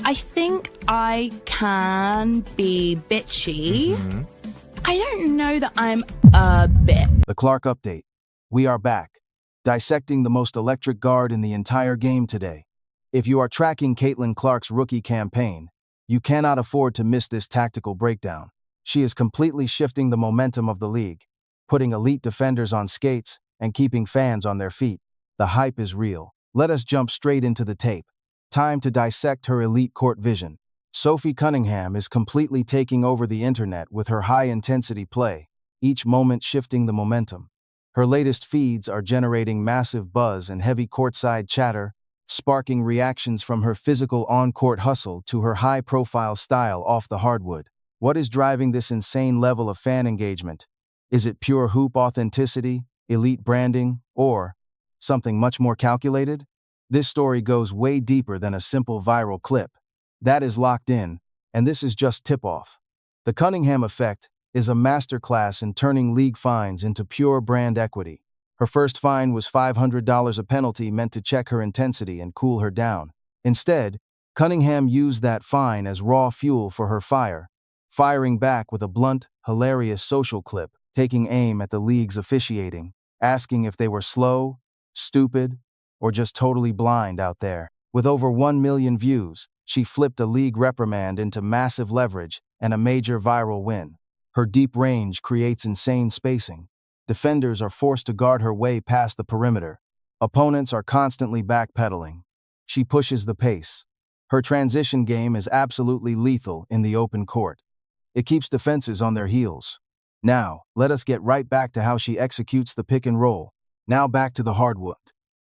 I think I can be bitchy. I don't know that I'm a bit. The Clark Update. We are back, dissecting the most electric guard in the entire game today. If you are tracking Caitlin Clark's rookie campaign, you cannot afford to miss this tactical breakdown. She is completely shifting the momentum of the league, putting elite defenders on skates and keeping fans on their feet. The hype is real. Let us jump straight into the tape. Time to dissect her elite court vision. Sophie Cunningham is completely taking over the internet with her high-intensity play, each moment shifting the momentum. Her latest feeds are generating massive buzz and heavy courtside chatter, sparking reactions from her physical on-court hustle to her high-profile style off the hardwood. What is driving this insane level of fan engagement? Is it pure hoop authenticity, elite branding, or something much more calculated? This story goes way deeper than a simple viral clip. That is locked in, and this is just tip-off. The Cunningham effect is a masterclass in turning league fines into pure brand equity. Her first fine was $500, a penalty meant to check her intensity and cool her down. Instead, Cunningham used that fine as raw fuel for her fire, firing back with a blunt, hilarious social clip, taking aim at the league's officiating, asking if they were slow, stupid, or just totally blind out there. With over 1 million views, she flipped a league reprimand into massive leverage and a major viral win. Her deep range creates insane spacing. Defenders are forced to guard her way past the perimeter. Opponents are constantly backpedaling. She pushes the pace. Her transition game is absolutely lethal in the open court. It keeps defenses on their heels. Now, let us get right back to how she executes the pick and roll. Now back to the hardwood.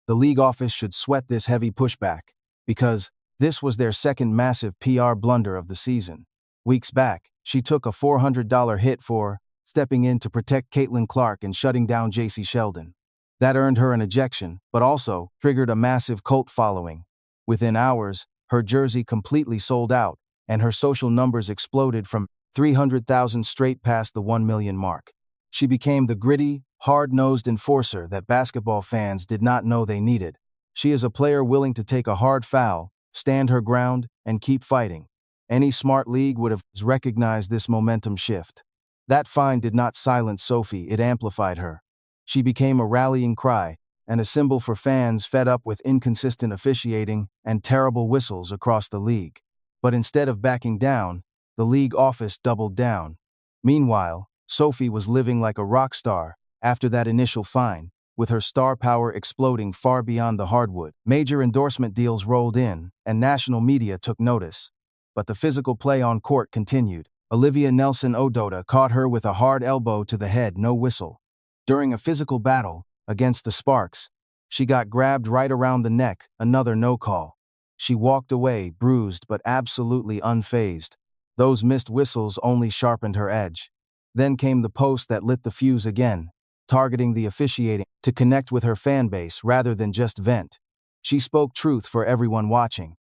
The league office should sweat this heavy pushback, because this was their second massive PR blunder of the season. Weeks back, she took a $400 hit for stepping in to protect Caitlin Clark and shutting down J.C. Sheldon. That earned her an ejection, but also triggered a massive cult following. Within hours, her jersey completely sold out, and her social numbers exploded from 300,000 straight past the 1 million mark. She became the gritty, hard-nosed enforcer that basketball fans did not know they needed. She is a player willing to take a hard foul, stand her ground, and keep fighting. Any smart league would have recognized this momentum shift. That fine did not silence Sophie, it amplified her. She became a rallying cry, and a symbol for fans fed up with inconsistent officiating and terrible whistles across the league. But instead of backing down, the league office doubled down. Meanwhile, Sophie was living like a rock star after that initial fine, with her star power exploding far beyond the hardwood. Major endorsement deals rolled in, and national media took notice. But the physical play on court continued. Olivia Nelson-Ododa caught her with a hard elbow to the head, no whistle. During a physical battle against the Sparks, she got grabbed right around the neck, another no call. She walked away, bruised but absolutely unfazed. Those missed whistles only sharpened her edge. Then came the post that lit the fuse again, targeting the officiating to connect with her fan base rather than just vent. She spoke truth for everyone watching.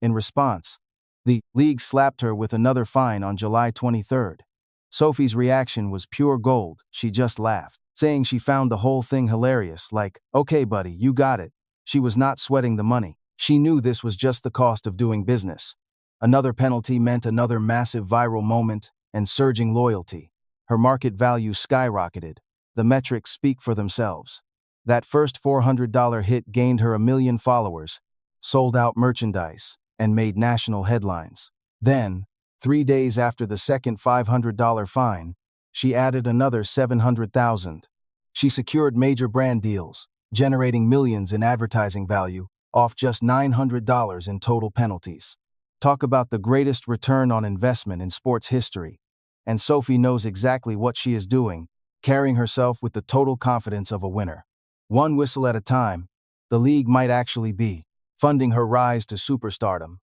In response, the league slapped her with another fine on July 23rd. Sophie's reaction was pure gold. She just laughed, saying she found the whole thing hilarious, like, "Okay, buddy, you got it." She was not sweating the money. She knew this was just the cost of doing business. Another penalty meant another massive viral moment and surging loyalty. Her market value skyrocketed. The metrics speak for themselves. That first $400 hit gained her 1 million followers, sold out merchandise, and made national headlines. Then, 3 days after the second $500 fine, she added another 700,000. She secured major brand deals, generating millions in advertising value, off just $900 in total penalties. Talk about the greatest return on investment in sports history. And Sophie knows exactly what she is doing, carrying herself with the total confidence of a winner. One whistle at a time, the league might actually be funding her rise to superstardom.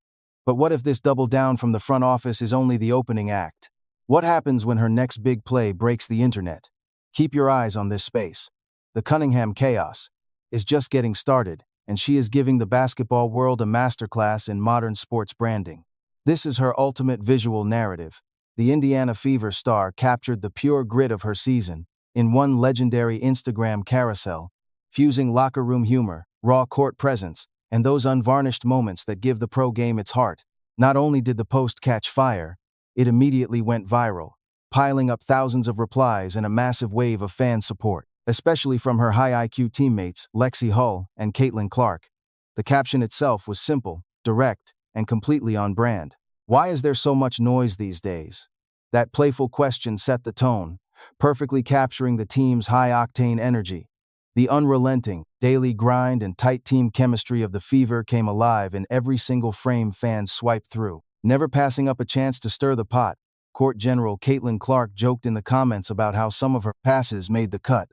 But what if this double down from the front office is only the opening act? What happens when her next big play breaks the internet? Keep your eyes on this space. The Cunningham chaos is just getting started, and she is giving the basketball world a masterclass in modern sports branding. This is her ultimate visual narrative. The Indiana Fever star captured the pure grit of her season in one legendary Instagram carousel, fusing locker room humor, raw court presence, and those unvarnished moments that give the pro game its heart. Not only did the post catch fire, it immediately went viral, piling up thousands of replies and a massive wave of fan support, especially from her high IQ teammates Lexi Hull and Caitlin Clark. The caption itself was simple, direct, and completely on brand. Why is there so much noise these days? That playful question set the tone, perfectly capturing the team's high-octane energy. The unrelenting, daily grind and tight team chemistry of the Fever came alive in every single frame fans swiped through. Never passing up a chance to stir the pot, Court General Caitlin Clark joked in the comments about how some of her passes made the cut,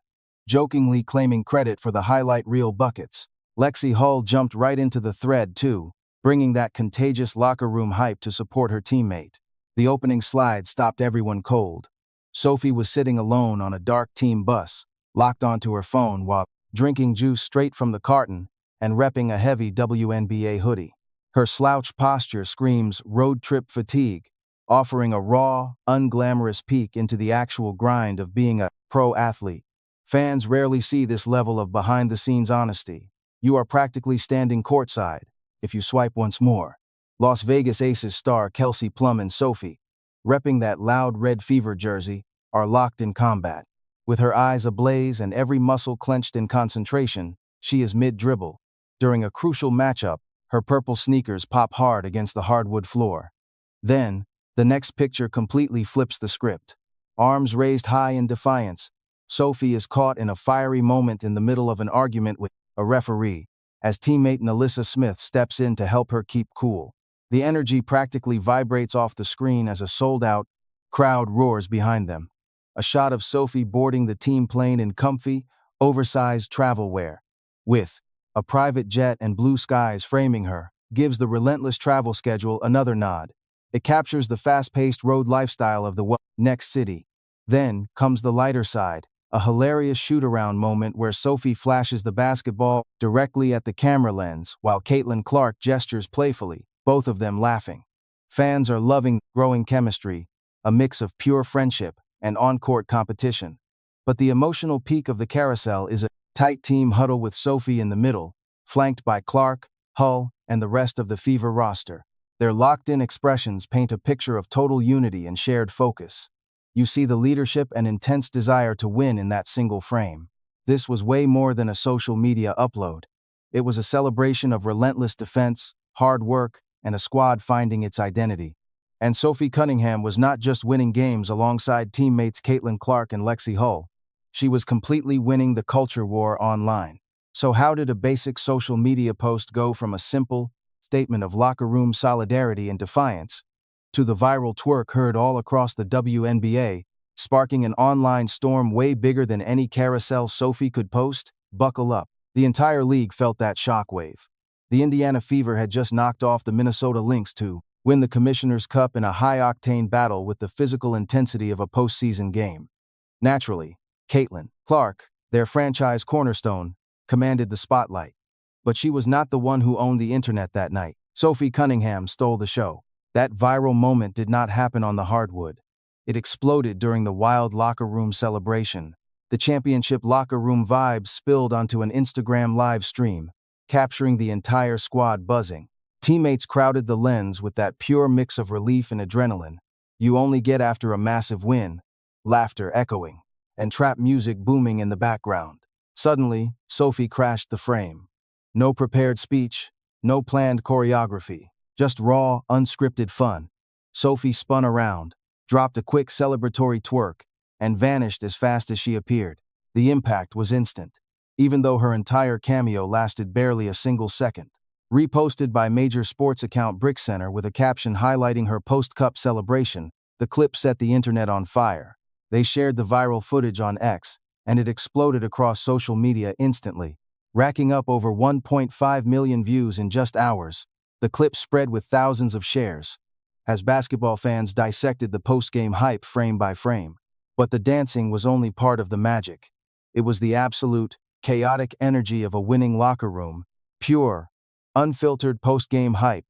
jokingly claiming credit for the highlight reel buckets. Lexi Hull jumped right into the thread, too, bringing that contagious locker room hype to support her teammate. The opening slide stopped everyone cold. Sophie was sitting alone on a dark team bus, locked onto her phone while drinking juice straight from the carton and repping a heavy Wnba hoodie. Her slouched posture screams road trip fatigue, offering a raw, unglamorous peek into the actual grind of being a pro athlete. Fans rarely see this level of behind-the-scenes honesty. You are practically standing courtside, if you swipe once more. Las Vegas Aces star Kelsey Plum and Sophie, repping that loud red Fever jersey, are locked in combat. With her eyes ablaze and every muscle clenched in concentration, she is mid-dribble. During a crucial matchup, her purple sneakers pop hard against the hardwood floor. Then, the next picture completely flips the script. Arms raised high in defiance, Sophie is caught in a fiery moment in the middle of an argument with a referee, as teammate Nalissa Smith steps in to help her keep cool. The energy practically vibrates off the screen as a sold-out crowd roars behind them. A shot of Sophie boarding the team plane in comfy, oversized travel wear, with a private jet and blue skies framing her, gives the relentless travel schedule another nod. It captures the fast-paced road lifestyle of the next city. Then comes the lighter side, a hilarious shoot-around moment where Sophie flashes the basketball directly at the camera lens while Caitlin Clark gestures playfully, both of them laughing. Fans are loving growing chemistry, a mix of pure friendship and on-court competition. But the emotional peak of the carousel is a tight team huddle with Sophie in the middle, flanked by Clark, Hull, and the rest of the Fever roster. Their locked-in expressions paint a picture of total unity and shared focus. You see the leadership and intense desire to win in that single frame. This was way more than a social media upload. It was a celebration of relentless defense, hard work, and a squad finding its identity. And Sophie Cunningham was not just winning games alongside teammates Caitlin Clark and Lexi Hull. She was completely winning the culture war online. So how did a basic social media post go from a simple statement of locker room solidarity and defiance to the viral twerk heard all across the WNBA, sparking an online storm way bigger than any carousel Sophie could post? Buckle up. The entire league felt that shockwave. The Indiana Fever had just knocked off the Minnesota Lynx to win the Commissioner's Cup in a high-octane battle with the physical intensity of a postseason game. Naturally, Caitlin Clark, their franchise cornerstone, commanded the spotlight. But she was not the one who owned the internet that night. Sophie Cunningham stole the show. That viral moment did not happen on the hardwood. It exploded during the wild locker room celebration. The championship locker room vibes spilled onto an Instagram live stream, capturing the entire squad buzzing. Teammates crowded the lens with that pure mix of relief and adrenaline you only get after a massive win, laughter echoing, and trap music booming in the background. Suddenly, Sophie crashed the frame. No prepared speech, no planned choreography, just raw, unscripted fun. Sophie spun around, dropped a quick celebratory twerk, and vanished as fast as she appeared. The impact was instant, even though her entire cameo lasted barely a single second. Reposted by major sports account BrickCenter with a caption highlighting her post-cup celebration, the clip set the internet on fire. They shared the viral footage on X, and it exploded across social media instantly, racking up over 1.5 million views in just hours. The clip spread with thousands of shares, as basketball fans dissected the post-game hype frame by frame. But the dancing was only part of the magic. It was the absolute, chaotic energy of a winning locker room, pure, unfiltered post-game hype.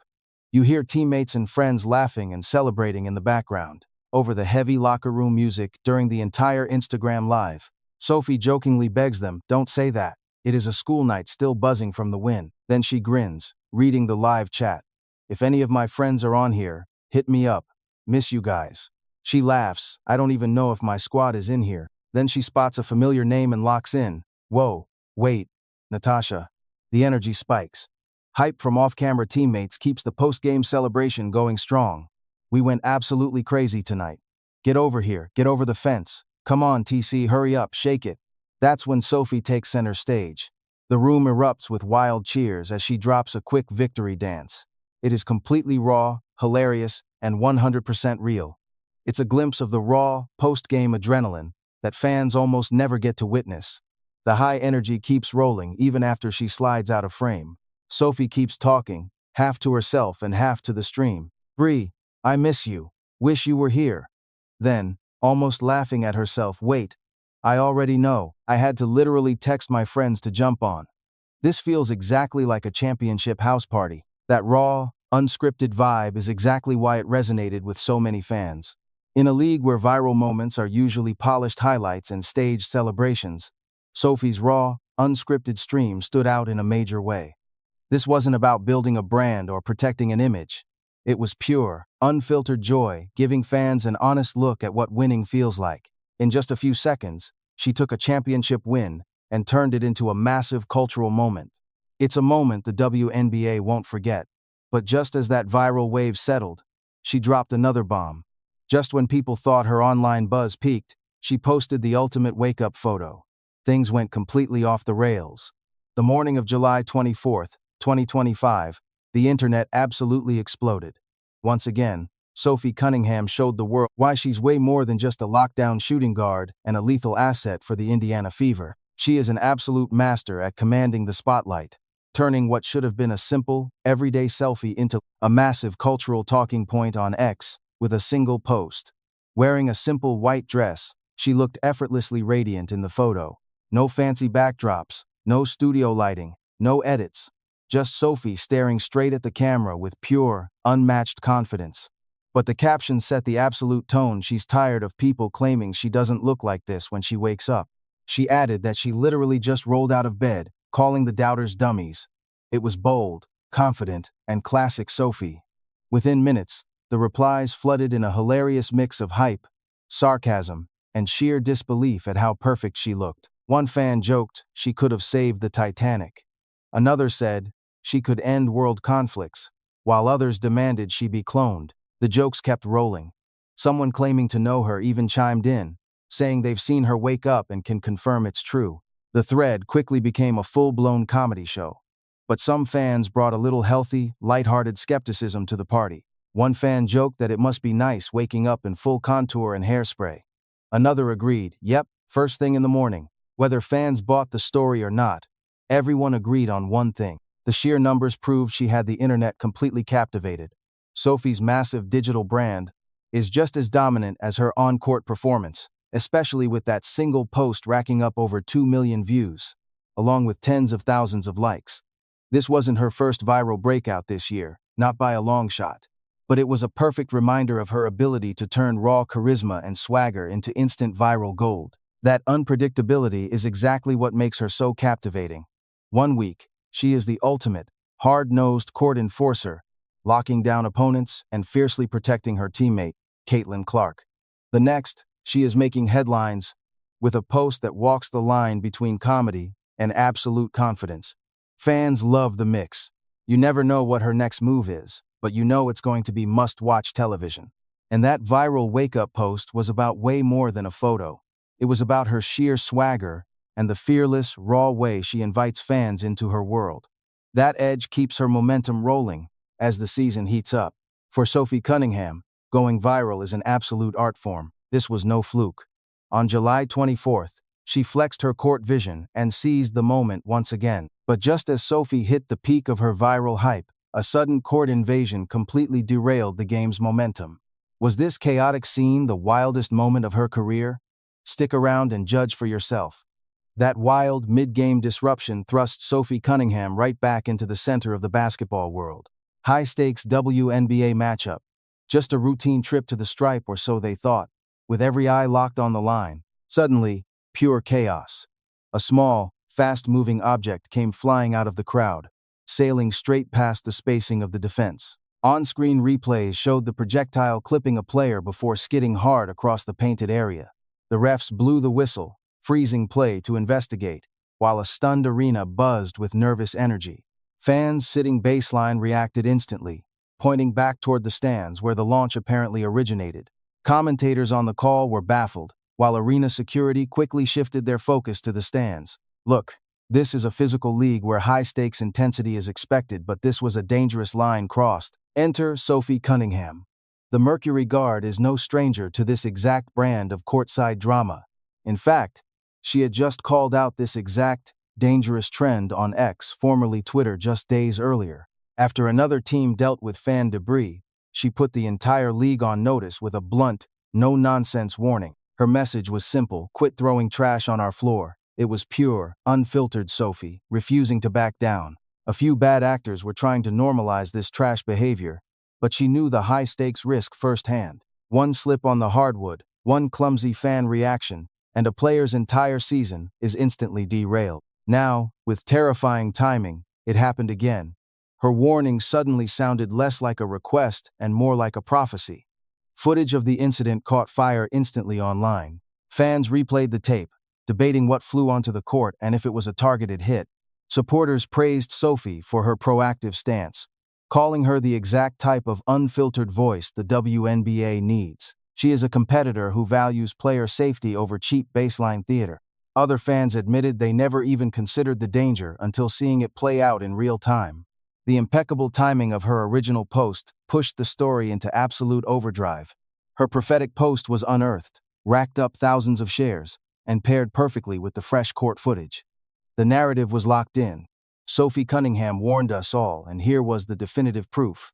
You hear teammates and friends laughing and celebrating in the background, over the heavy locker room music during the entire Instagram live. Sophie jokingly begs them, "Don't say that. It is a school night still buzzing from the win." Then she grins, reading the live chat. If any of my friends are on here, hit me up. Miss you guys. She laughs. I don't even know if my squad is in here. Then she spots a familiar name and locks in. Whoa, wait, Natasha. The energy spikes. Hype from off-camera teammates keeps the post-game celebration going strong. We went absolutely crazy tonight. Get over here, get over the fence. Come on, TC, hurry up, shake it. That's when Sophie takes center stage. The room erupts with wild cheers as she drops a quick victory dance. It is completely raw, hilarious, and 100% real. It's a glimpse of the raw, post-game adrenaline that fans almost never get to witness. The high energy keeps rolling even after she slides out of frame. Sophie keeps talking, half to herself and half to the stream. Bree, I miss you. Wish you were here. Then, almost laughing at herself, wait, I already know. I had to literally text my friends to jump on. This feels exactly like a championship house party. That raw, unscripted vibe is exactly why it resonated with so many fans. In a league where viral moments are usually polished highlights and staged celebrations, Sophie's raw, unscripted stream stood out in a major way. This wasn't about building a brand or protecting an image. It was pure, unfiltered joy, giving fans an honest look at what winning feels like. In just a few seconds, she took a championship win and turned it into a massive cultural moment. It's a moment the WNBA won't forget. But just as that viral wave settled, she dropped another bomb. Just when people thought her online buzz peaked, she posted the ultimate wake-up photo. Things went completely off the rails. The morning of July 24th, 2025, the internet absolutely exploded. Once again, Sophie Cunningham showed the world why she's way more than just a lockdown shooting guard and a lethal asset for the Indiana Fever. She is an absolute master at commanding the spotlight, turning what should have been a simple, everyday selfie into a massive cultural talking point on X with a single post. Wearing a simple white dress, she looked effortlessly radiant in the photo. No fancy backdrops, no studio lighting, no edits. Just Sophie staring straight at the camera with pure, unmatched confidence. But the caption set the absolute tone. She's tired of people claiming she doesn't look like this when she wakes up. She added that she literally just rolled out of bed, calling the doubters dummies. It was bold, confident, and classic Sophie. Within minutes, the replies flooded in a hilarious mix of hype, sarcasm, and sheer disbelief at how perfect she looked. One fan joked she could have saved the Titanic. Another said she could end world conflicts, while others demanded she be cloned. The jokes kept rolling. Someone claiming to know her even chimed in, saying they've seen her wake up and can confirm it's true. The thread quickly became a full-blown comedy show. But some fans brought a little healthy, lighthearted skepticism to the party. One fan joked that it must be nice waking up in full contour and hairspray. Another agreed, yep, first thing in the morning. Whether fans bought the story or not, everyone agreed on one thing. The sheer numbers proved she had the internet completely captivated. Sophie's massive digital brand is just as dominant as her on-court performance, especially with that single post racking up over 2 million views, along with tens of thousands of likes. This wasn't her first viral breakout this year, not by a long shot. But it was a perfect reminder of her ability to turn raw charisma and swagger into instant viral gold. That unpredictability is exactly what makes her so captivating. One week, she is the ultimate, hard-nosed court enforcer, locking down opponents and fiercely protecting her teammate, Caitlin Clark. The next, she is making headlines with a post that walks the line between comedy and absolute confidence. Fans love the mix. You never know what her next move is, but you know it's going to be must-watch television. And that viral wake-up post was about way more than a photo. It was about her sheer swagger and the fearless, raw way she invites fans into her world. That edge keeps her momentum rolling as the season heats up. For Sophie Cunningham, going viral is an absolute art form. This was no fluke. On July 24th, she flexed her court vision and seized the moment once again. But just as Sophie hit the peak of her viral hype, a sudden court invasion completely derailed the game's momentum. Was this chaotic scene the wildest moment of her career? Stick around and judge for yourself. That wild, mid-game disruption thrust Sophie Cunningham right back into the center of the basketball world. High-stakes WNBA matchup. Just a routine trip to the stripe, or so they thought, with every eye locked on the line. Suddenly, pure chaos. A small, fast-moving object came flying out of the crowd, sailing straight past the spacing of the defense. On-screen replays showed the projectile clipping a player before skidding hard across the painted area. The refs blew the whistle, freezing play to investigate, while a stunned arena buzzed with nervous energy. Fans sitting baseline reacted instantly, pointing back toward the stands where the launch apparently originated. Commentators on the call were baffled, while arena security quickly shifted their focus to the stands. Look, this is a physical league where high-stakes intensity is expected, but this was a dangerous line crossed. Enter Sophie Cunningham. The Mercury Guard is no stranger to this exact brand of courtside drama. In fact, she had just called out this exact, dangerous trend on X, formerly Twitter, just days earlier. After another team dealt with fan debris, she put the entire league on notice with a blunt, no-nonsense warning. Her message was simple: quit throwing trash on our floor. It was pure, unfiltered Sophie, refusing to back down. A few bad actors were trying to normalize this trash behavior, but she knew the high-stakes risk firsthand. One slip on the hardwood, one clumsy fan reaction, and a player's entire season is instantly derailed. Now, with terrifying timing, it happened again. Her warning suddenly sounded less like a request and more like a prophecy. Footage of the incident caught fire instantly online. Fans replayed the tape, debating what flew onto the court and if it was a targeted hit. Supporters praised Sophie for her proactive stance, calling her the exact type of unfiltered voice the WNBA needs. She is a competitor who values player safety over cheap baseline theater. Other fans admitted they never even considered the danger until seeing it play out in real time. The impeccable timing of her original post pushed the story into absolute overdrive. Her prophetic post was unearthed, racked up thousands of shares, and paired perfectly with the fresh court footage. The narrative was locked in. Sophie Cunningham warned us all, and here was the definitive proof.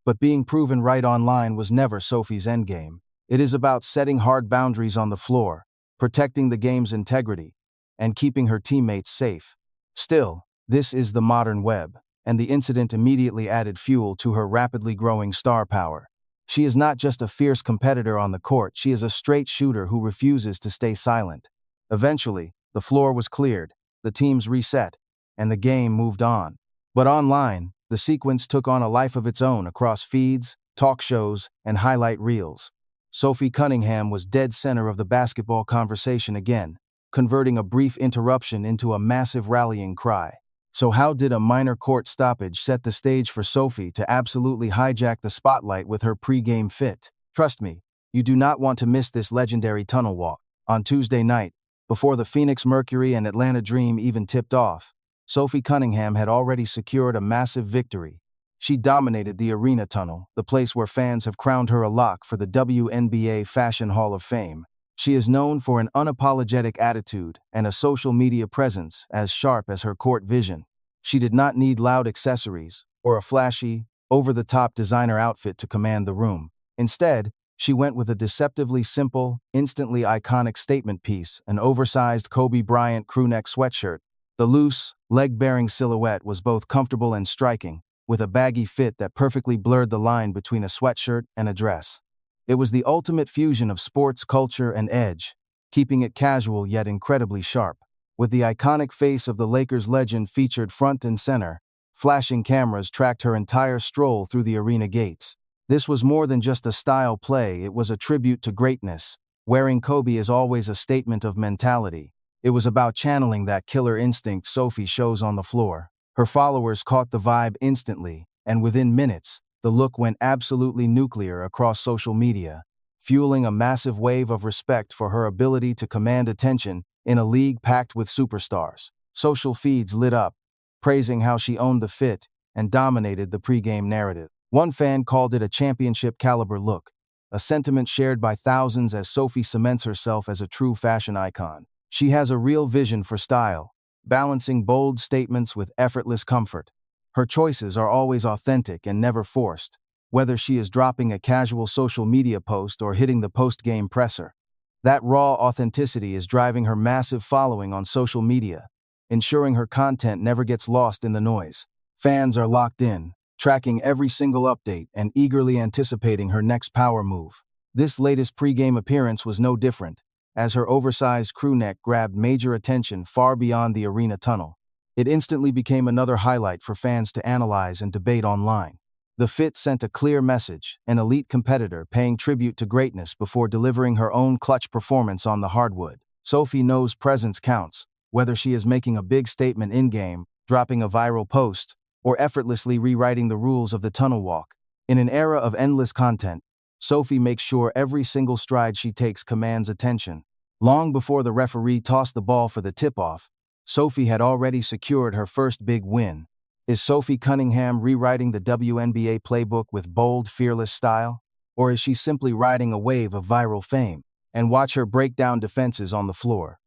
But being proven right online was never Sophie's endgame. It is about setting hard boundaries on the floor, protecting the game's integrity, and keeping her teammates safe. Still, this is the modern web, and the incident immediately added fuel to her rapidly growing star power. She is not just a fierce competitor on the court, she is a straight shooter who refuses to stay silent. Eventually, the floor was cleared, the teams reset, and the game moved on. But online, the sequence took on a life of its own across feeds, talk shows, and highlight reels. Sophie Cunningham was dead center of the basketball conversation again, converting a brief interruption into a massive rallying cry. So how did a minor court stoppage set the stage for Sophie to absolutely hijack the spotlight with her pre-game fit? Trust me, you do not want to miss this legendary tunnel walk. On Tuesday night, before the Phoenix Mercury and Atlanta Dream even tipped off, Sophie Cunningham had already secured a massive victory. She dominated the arena tunnel, the place where fans have crowned her a lock for the WNBA Fashion Hall of Fame. She is known for an unapologetic attitude and a social media presence as sharp as her court vision. She did not need loud accessories or a flashy, over-the-top designer outfit to command the room. Instead, she went with a deceptively simple, instantly iconic statement piece, an oversized Kobe Bryant crewneck sweatshirt. The loose, leg-bearing silhouette was both comfortable and striking, with a baggy fit that perfectly blurred the line between a sweatshirt and a dress. It was the ultimate fusion of sports, culture, and edge, keeping it casual yet incredibly sharp. With the iconic face of the Lakers legend featured front and center, flashing cameras tracked her entire stroll through the arena gates. This was more than just a style play, it was a tribute to greatness. Wearing Kobe is always a statement of mentality. It was about channeling that killer instinct Sophie shows on the floor. Her followers caught the vibe instantly, and within minutes, the look went absolutely nuclear across social media, fueling a massive wave of respect for her ability to command attention in a league packed with superstars. Social feeds lit up, praising how she owned the fit and dominated the pregame narrative. One fan called it a championship-caliber look, a sentiment shared by thousands as Sophie cements herself as a true fashion icon. She has a real vision for style, balancing bold statements with effortless comfort. Her choices are always authentic and never forced, whether she is dropping a casual social media post or hitting the post-game presser. That raw authenticity is driving her massive following on social media, ensuring her content never gets lost in the noise. Fans are locked in, tracking every single update and eagerly anticipating her next power move. This latest pregame appearance was no different, as her oversized crewneck grabbed major attention far beyond the arena tunnel. It instantly became another highlight for fans to analyze and debate online. The fit sent a clear message, an elite competitor paying tribute to greatness before delivering her own clutch performance on the hardwood. Sophie knows presence counts, whether she is making a big statement in-game, dropping a viral post, or effortlessly rewriting the rules of the tunnel walk. In an era of endless content, Sophie makes sure every single stride she takes commands attention. Long before the referee tossed the ball for the tip-off, Sophie had already secured her first big win. Is Sophie Cunningham rewriting the WNBA playbook with bold, fearless style? Or is she simply riding a wave of viral fame? And watch her break down defenses on the floor.